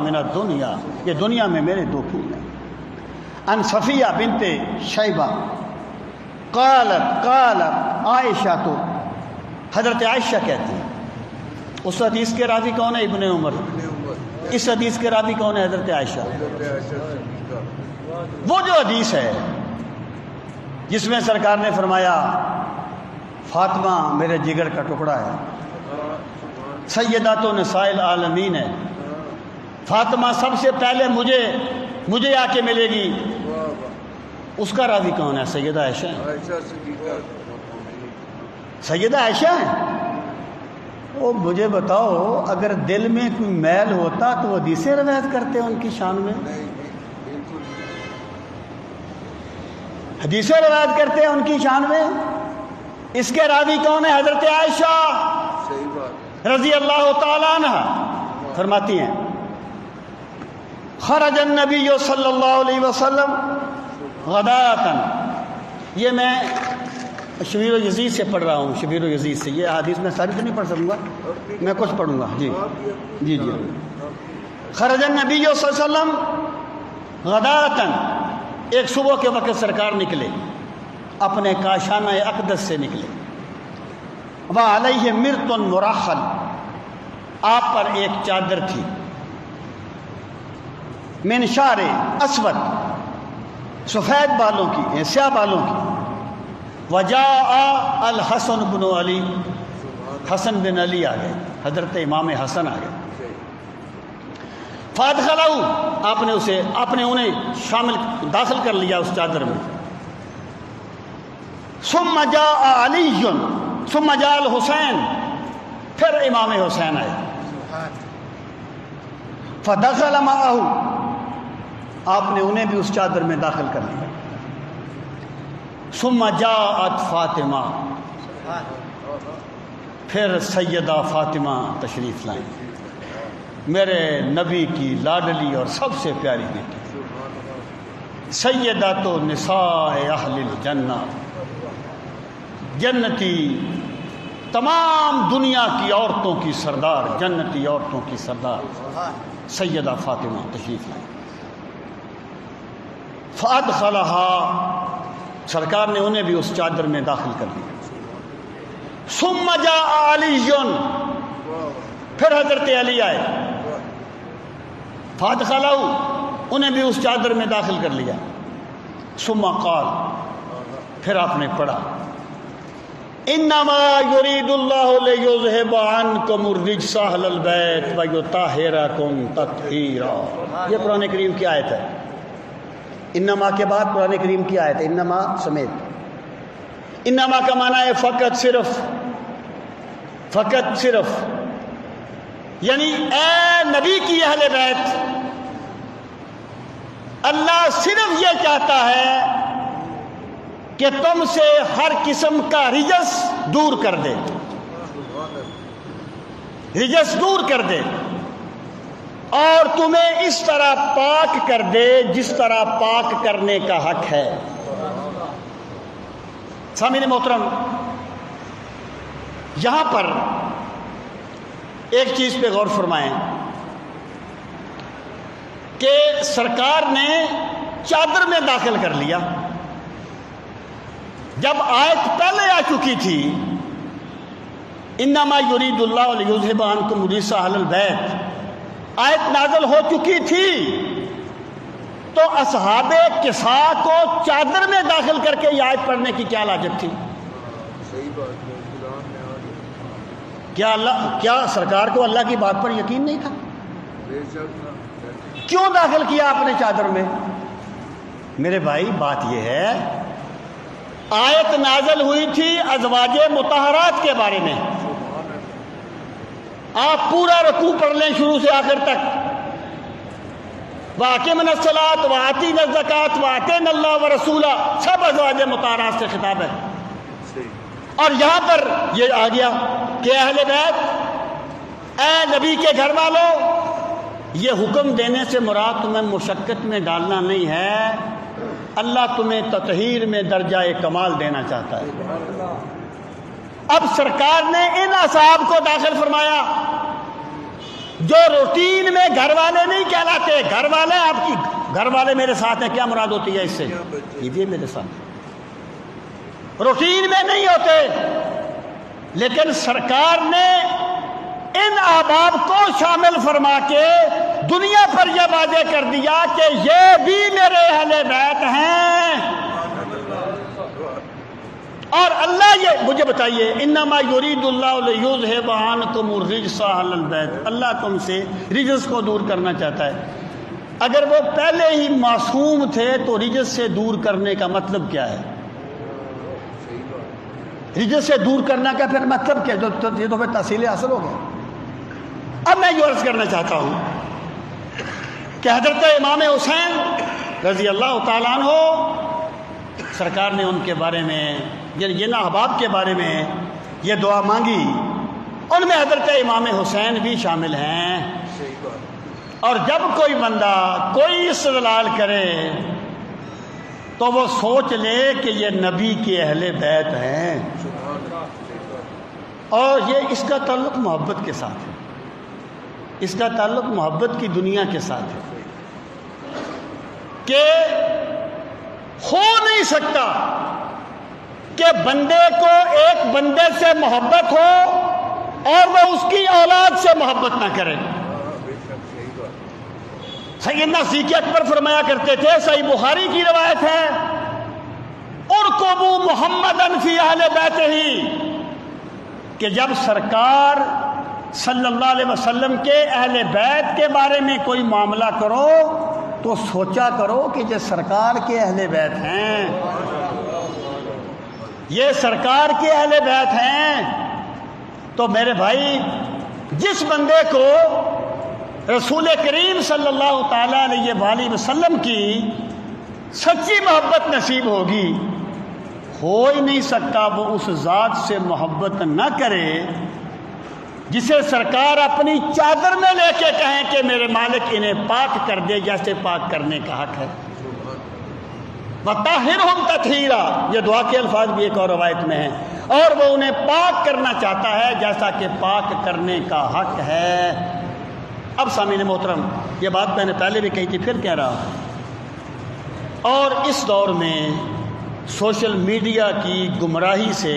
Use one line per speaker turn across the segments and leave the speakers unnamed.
من الدنیا، یہ دنیا میں میرے دو پھول ہیں. ان صفیہ بنت شیبہ قالت عائشہ، تو حضرت عائشہ کہتی ہیں. اس حدیث کے راوی کون ہے؟ ابن عمر. اس حدیث کے راوی کون ہے؟ حضرت عائشہ. وہ جو حدیث ہے جس میں سرکار نے فرمایا فاطمہ میرے جگر کا ٹکڑا ہے، سیدات نساء العالمین ہے، فاطمہ سب سے پہلے مجھے آ کے ملے گی، اس کا راوی کون ہے؟ سیدہ عائشہ ہے. سیدہ عائشہ ہے. وہ مجھے بتاؤ اگر دل میں کوئی میل ہوتا تو وہ حدیثیں روایت کرتے ہیں ان کی شان میں؟ حدیثیں روایت کرتے ہیں ان کی شان میں. اس کے راوی کون ہے؟ حضرت عائشہ رضی اللہ تعالیٰ عنہ فرماتی ہیں خرج النبی صلی اللہ علیہ وسلم غداۃً. یہ میں شبیر و یزید سے پڑھ رہا ہوں، شبیر و یزید سے. یہ حدیث میں ساری تو نہیں پڑھ سکوں گا، میں کچھ پڑھوں گا. جی خرج النبی صلی اللہ علیہ وسلم غداۃً، ایک صبح کے وقت سرکار نکلے، اپنے کاشانہ اقدس سے نکلے. وعلیہ مرط مرخل، آپ پر ایک چادر تھی، من شعر اسود، سفید بالوں کی، سیاہ بالوں کی. وجاء الحسن بن علی، حسن بن علی آ گئے، حضرت امام حسن آ گئے. فادخلہ، آپ نے انہیں داخل کر لیا اس چادر میں. ثم جاء علی ثم جاء الحسین، پھر امام حسین آئے. فدخل معہ، آپ نے انہیں بھی اس چادر میں داخل کر لیا. ثم جاءت فاطمہ، پھر سیدہ فاطمہ تشریف لائیں، میرے نبی کی لاڈلی اور سب سے پیاری بیٹی، سیدۃ نساء اہل الجنہ، جنتی تمام دنیا کی عورتوں کی سردار، جنتی عورتوں کی سردار سیدہ فاطمہ تشریف لائیں. فادخلہا، سرکار نے انہیں بھی اس چادر میں داخل کر دیا. ثم جاء علی، پھر حضرت علی آئے. فادخلہ، انہیں بھی اس چادر میں داخل کر لیا. ثم قال، پھر آپ نے پڑھا انما یرید اللہ لیذہب عنکم الرجس اہل البیت ویطہرکم تطہیرا. یہ قرآن کریم کی آیت ہے. انما کے بعد قرآن کریم کی آیت ہے، انما سمیت. انما کا معنی ہے فقط صرف، یعنی اے نبی کی اہل بیت، اللہ صرف یہ چاہتا ہے کہ تم سے ہر قسم کا رجس دور کر دے، رجس دور کر دے، اور تمہیں اس طرح پاک کر دے جس طرح پاک کرنے کا حق ہے. سامعین محترم، یہاں پر ایک چیز پہ غور فرمائیں کہ سرکار نے چادر میں داخل کر لیا. جب آیت پہلے آ چکی تھی انما یرید اللہ لیذہب عنکم الرجس اہل البیت، آیت نازل ہو چکی تھی، تو اصحاب کساء کو چادر میں داخل کر کے یہ آیت پڑھنے کی کیا لاجت تھی؟ کیا سرکار کو اللہ کی بات پر یقین نہیں تھا؟ کیوں داخل کیا آپ نے چادر میں؟ میرے بھائی بات یہ ہے، آیت نازل ہوئی تھی ازواج مطہرات کے بارے میں. آپ پورا رکوع پڑھ لیں شروع سے آخر تک. وَأَقِمْنَا الصَّلَاةَ وَآتِينَا الزَّكَاةَ وَأَطِعْنَا اللَّهَ وَرَسُولَهُ، سب ازواج مطہرات سے خطاب ہے. اور یہاں پر یہ آ گیا کہ اہل بیت، اے نبی کے گھر والوں، یہ حکم دینے سے مراد تمہیں مشقت میں ڈالنا نہیں ہے، اللہ تمہیں تطہیر میں درجہ کمال دینا چاہتا ہے. اب سرکار نے ان اصحاب کو داخل فرمایا جو روٹین میں گھر والے نہیں آتے گھر والے، آپ کی گھر والے میرے ساتھ ہیں، کیا مراد ہوتی ہے اس سے؟ یہ میرے ساتھ روٹین میں نہیں ہوتے، لیکن سرکار نے ان احباب کو شامل فرما کے دنیا پر یہ واضح کر دیا کہ یہ بھی میرے اہل بیت ہیں۔ اور اللہ یہ مجھے بتائیے، انما یرید اللہ لیذھب عنکم الرجس اہل البیت، اللہ تم سے رجس کو دور کرنا چاہتا ہے۔ اگر وہ پہلے ہی معصوم تھے تو رجس سے دور کرنے کا مطلب کیا ہے؟ رجس سے دور کرنا کا پھر مطلب کیا؟ یہ تو پھر تحصیل حاصل ہو گیا۔ اب میں یہ عرض کرنا چاہتا ہوں کہ حضرت امام حسین رضی اللہ تعالیٰ عنہ، سرکار نے ان کے بارے میں، یہ احباب کے بارے میں یہ دعا مانگی، ان میں حضرت امام حسین بھی شامل ہیں۔ اور جب کوئی بندہ کوئی استدلال کرے تو وہ سوچ لے کہ یہ نبی کے اہل بیت ہیں، اور یہ اس کا تعلق محبت کے ساتھ ہے، اس کا تعلق محبت کی دنیا کے ساتھ ہے، کہ ہو نہیں سکتا کہ بندے کو ایک بندے سے محبت ہو اور وہ اس کی اولاد سے محبت نہ کرے۔ سیدنا صدیق اکبر فرمایا کرتے تھے، صحیح بخاری کی روایت ہے، ارکبوا محمدا فی اہل بیتہ، کہ جب سرکار صلی اللہ علیہ وسلم کے اہل بیت کے بارے میں کوئی معاملہ کرو تو سوچا کرو کہ یہ سرکار کے اہل بیت ہیں، یہ سرکار کے اہل بیت ہیں۔ تو میرے بھائی، جس بندے کو رسول کریم صلی اللہ تعالیٰ علیہ وآلہ وسلم کی سچی محبت نصیب ہوگی، ہو ہی نہیں سکتا وہ اس ذات سے محبت نہ کرے جسے سرکار اپنی چادر میں لے کے کہیں کہ میرے مالک انہیں پاک کر دے، جیسے پاک کرنے کا حق ہے۔ وَطَهِّرْهُمْ تَطْهِيرًا، یہ دعا کے الفاظ بھی ایک اور روایت میں ہیں، اور وہ انہیں پاک کرنا چاہتا ہے جیسا کہ پاک کرنے کا حق ہے۔ اب سامعین محترم، یہ بات میں نے پہلے بھی کہی تھی، پھر کہہ رہا ہوں، اور اس دور میں سوشل میڈیا کی گمراہی سے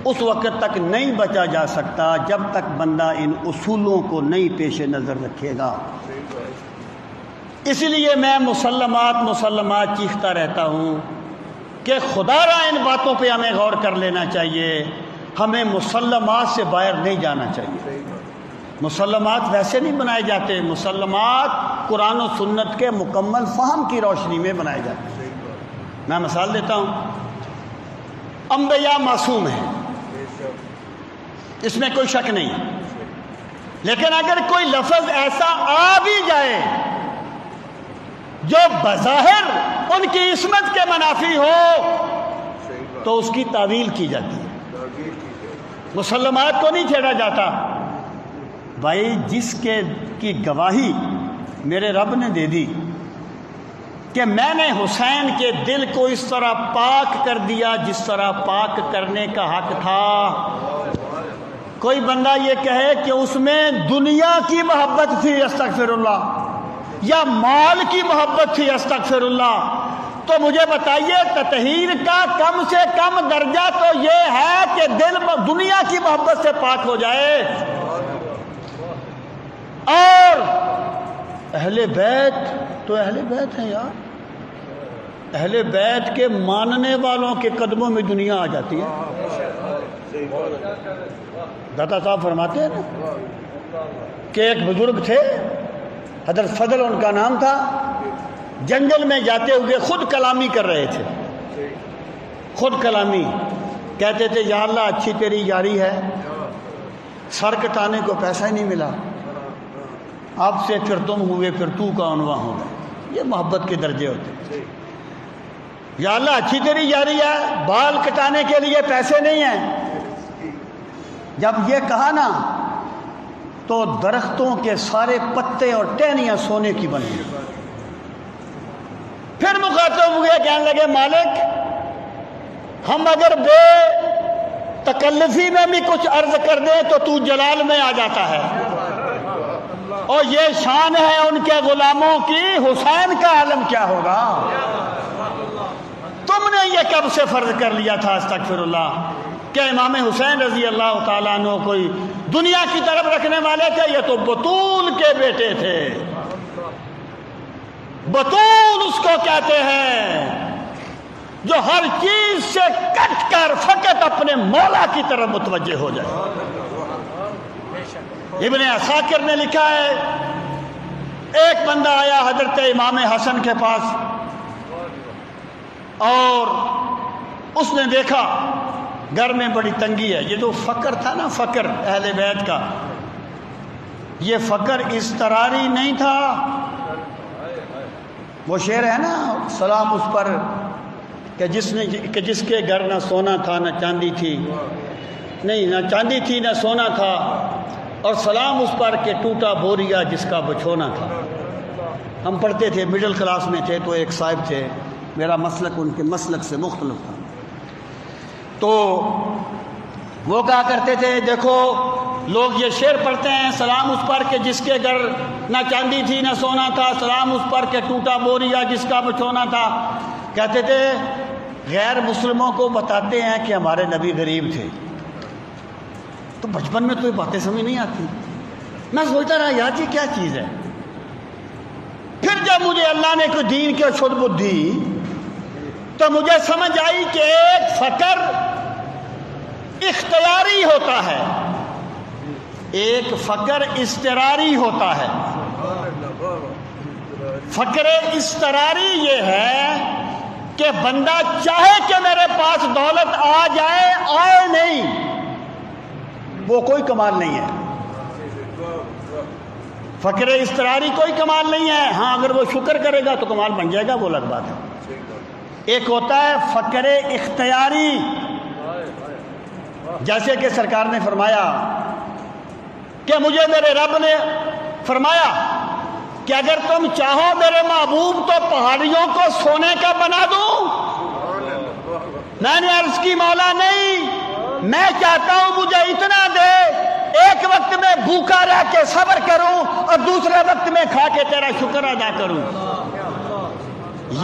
اس وقت تک نہیں بچا جا سکتا جب تک بندہ ان اصولوں کو نہیں پیش نظر رکھے گا۔ اس لیے میں مسلمات چیختا رہتا ہوں کہ خدا را ان باتوں پہ ہمیں غور کر لینا چاہیے، ہمیں مسلمات سے باہر نہیں جانا چاہیے۔ مسلمات ویسے نہیں بنائے جاتے، مسلمات قرآن و سنت کے مکمل فہم کی روشنی میں بنائے جاتے ہیں۔ میں مثال دیتا ہوں، انبیاء معصوم ہیں، اس میں کوئی شک نہیں، لیکن اگر کوئی لفظ ایسا آ بھی جائے جو بظاہر ان کی عصمت کے منافی ہو تو اس کی تعویل کی جاتی ہے، مسلمات کو نہیں چھیڑا جاتا۔ بھائی، جس کی گواہی میرے رب نے دے دی کہ میں نے حسین کے دل کو اس طرح پاک کر دیا جس طرح پاک کرنے کا حق تھا، کوئی بندہ یہ کہے کہ اس میں دنیا کی محبت تھی، استغفر اللہ، یا مال کی محبت تھی، استغفر اللہ، تو مجھے بتائیے تطہیر کا کم سے کم درجہ تو یہ ہے کہ دل دنیا کی محبت سے پاک ہو جائے۔ اور اہل بیت تو اہل بیت ہیں یار، اہل بیت کے ماننے والوں کے قدموں میں دنیا آ جاتی ہے۔ داتا صاحب فرماتے ہیں نا کہ ایک بزرگ تھے، حضرت فضل ان کا نام تھا، جنگل میں جاتے ہوئے خود کلامی کر رہے تھے، خود کلامی کہتے تھے، یا اللہ اچھی تیری یاری ہے، سر کٹانے کو پیسہ ہی نہیں ملا، آپ سے پھر تم ہوئے پھر تو کا عنواں ہو گئے۔ یہ محبت کے درجے ہوتے، یا اللہ اچھی تیری یاری ہے، بال کٹانے کے لیے پیسے نہیں ہیں۔ جب یہ کہا نا تو درختوں کے سارے پتے اور ٹہنیاں سونے کی بن گئی۔ پھر مخاطب ہوئے، کہنے لگے، مالک ہم اگر بے تکلفی میں بھی کچھ عرض کر دیں تو تو جلال میں آ جاتا ہے، اور یہ شان ہے ان کے غلاموں کی، حسین کا عالم کیا ہوگا؟ تم نے یہ کب سے فرض کر لیا تھا استغفر اللہ کہ امام حسین رضی اللہ تعالیٰ عنہ کوئی دنیا کی طرف رکھنے والے تھے؟ یہ تو بطول کے بیٹے تھے۔ بطول اس کو کہتے ہیں جو ہر چیز سے کٹ کر فقط اپنے مولا کی طرف متوجہ ہو جائے۔ ابن عساکر نے لکھا ہے ایک بندہ آیا حضرت امام حسن کے پاس اور اس نے دیکھا گھر میں بڑی تنگی ہے۔ یہ جو فقر تھا نا، فقر اہل بیت کا، یہ فقر اضطراری نہیں تھا۔ وہ شعر ہے نا، سلام اس پر کہ جس کے گھر نہ سونا تھا نہ چاندی تھی، نہیں نہ چاندی تھی نہ سونا تھا، اور سلام اس پر کہ ٹوٹا بوریا جس کا بچھونا تھا۔ ہم پڑھتے تھے، مڈل کلاس میں تھے، تو ایک صاحب تھے، میرا مسلک ان کے مسلک سے مختلف تھا، تو وہ کہا کرتے تھے دیکھو لوگ یہ شعر پڑھتے ہیں، سلام اس پر کہ جس کے گھر نہ چاندی تھی نہ سونا تھا، سلام اس پر کہ ٹوٹا بوریا جس کا بچھونا تھا۔ کہتے تھے غیر مسلموں کو بتاتے ہیں کہ ہمارے نبی غریب تھے۔ تو بچپن میں تو یہ باتیں سمجھ نہیں آتی، میں سوچتا رہا یار یہ کیا چیز ہے۔ پھر جب مجھے اللہ نے کوئی دین کی شد بدھ دی تو مجھے سمجھ آئی کہ ایک فقر اختیاری ہوتا ہے، ایک فقر اضطراری ہوتا ہے۔ فقر اضطراری یہ ہے کہ بندہ چاہے کہ میرے پاس دولت آ جائے، آئے نہیں، وہ کوئی کمال نہیں ہے۔ فقر اضطراری کوئی کمال نہیں ہے، ہاں اگر وہ شکر کرے گا تو کمال بن جائے گا، وہ الگ بات ہے۔ ایک ہوتا ہے فقر اختیاری، جیسے کہ سرکار نے فرمایا کہ مجھے میرے رب نے فرمایا کہ اگر تم چاہو میرے محبوب تو پہاڑیوں کو سونے کا بنا دوں۔ میں نے عرض کی مولا نہیں، میں چاہتا ہوں مجھے اتنا دے ایک وقت میں بھوکا رہ کے صبر کروں اور دوسرے وقت میں کھا کے تیرا شکر ادا کروں۔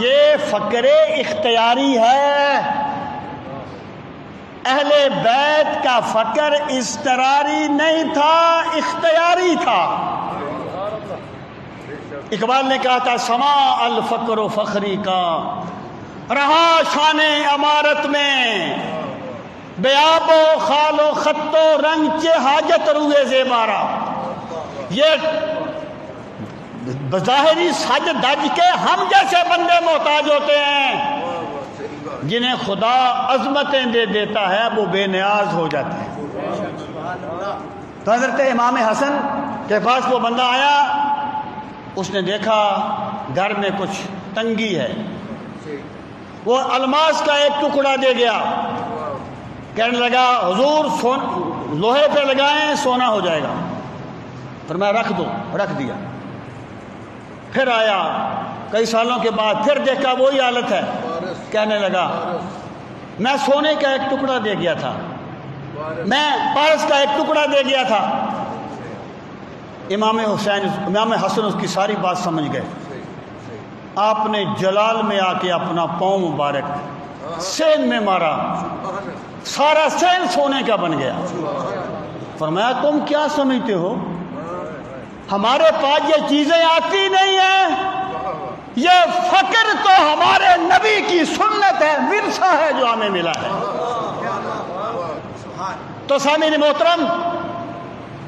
یہ فقر اختیاری ہے۔ اہل بیت کا فقر اضطراری نہیں تھا، اختیاری تھا۔ اقبال نے کہا تھا سما الفقر و فخری کا رہا شان امارت میں، بیاب و خال و خط و رنگ چے حاجت روئے زیبارا۔ یہ بظاہری سج دج کے ہم جیسے بندے محتاج ہوتے ہیں، جنہیں خدا عظمتیں دے دیتا ہے وہ بے نیاز ہو جاتے ہیں۔ تو حضرت امام حسن کے پاس وہ بندہ آیا، اس نے دیکھا گھر میں کچھ تنگی ہے، وہ الماس کا ایک ٹکڑا دے گیا، کہنے لگا حضور لوہے پہ لگائیں سونا ہو جائے گا۔ فرمایا رکھ دو، رکھ دیا۔ پھر آیا کئی سالوں کے بعد، پھر دیکھا وہی حالت ہے، کہنے لگا میں سونے کا ایک ٹکڑا دے گیا تھا، میں پارس کا ایک ٹکڑا دے گیا تھا۔ امام حسن اس کی ساری بات سمجھ گئے۔ آپ نے جلال میں آ کے اپنا پاؤں مبارک سین میں مارا، سارا سین سونے کا بن گیا۔ فرمایا تم کیا سمجھتے ہو، ہمارے پاس یہ چیزیں آتی نہیں ہیں، یہ فقر تو ہمارے نبی کی سنت ہے، ورثہ ہے جو ہمیں ملا ہے۔ تو سامعین محترم،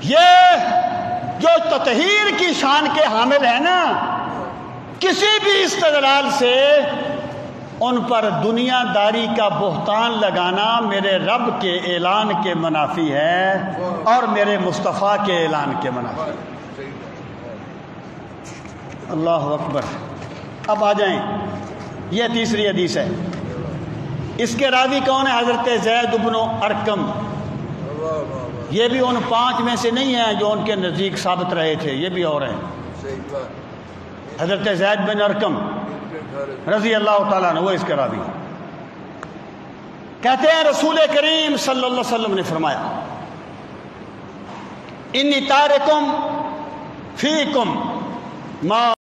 یہ جو تطہیر کی شان کے حامل ہیں نا، کسی بھی استدلال سے ان پر دنیا داری کا بہتان لگانا میرے رب کے اعلان کے منافی ہے اور میرے مصطفیٰ کے اعلان کے منافی ہے۔ اللہ اکبر۔ اب آ جائیں، یہ تیسری حدیث ہے، اس کے راوی کون ہے؟ حضرت زید بن ارقم۔ یہ بھی ان 5 میں سے نہیں ہیں جو ان کے نزدیک ثابت رہے تھے، یہ بھی اور ہیں۔ حضرت زید بن ارقم رضی اللہ تعالیٰ عنہ، وہ اس کے راوی کہتے ہیں رسول کریم صلی اللہ علیہ وسلم نے فرمایا انی تارکم فیکم ما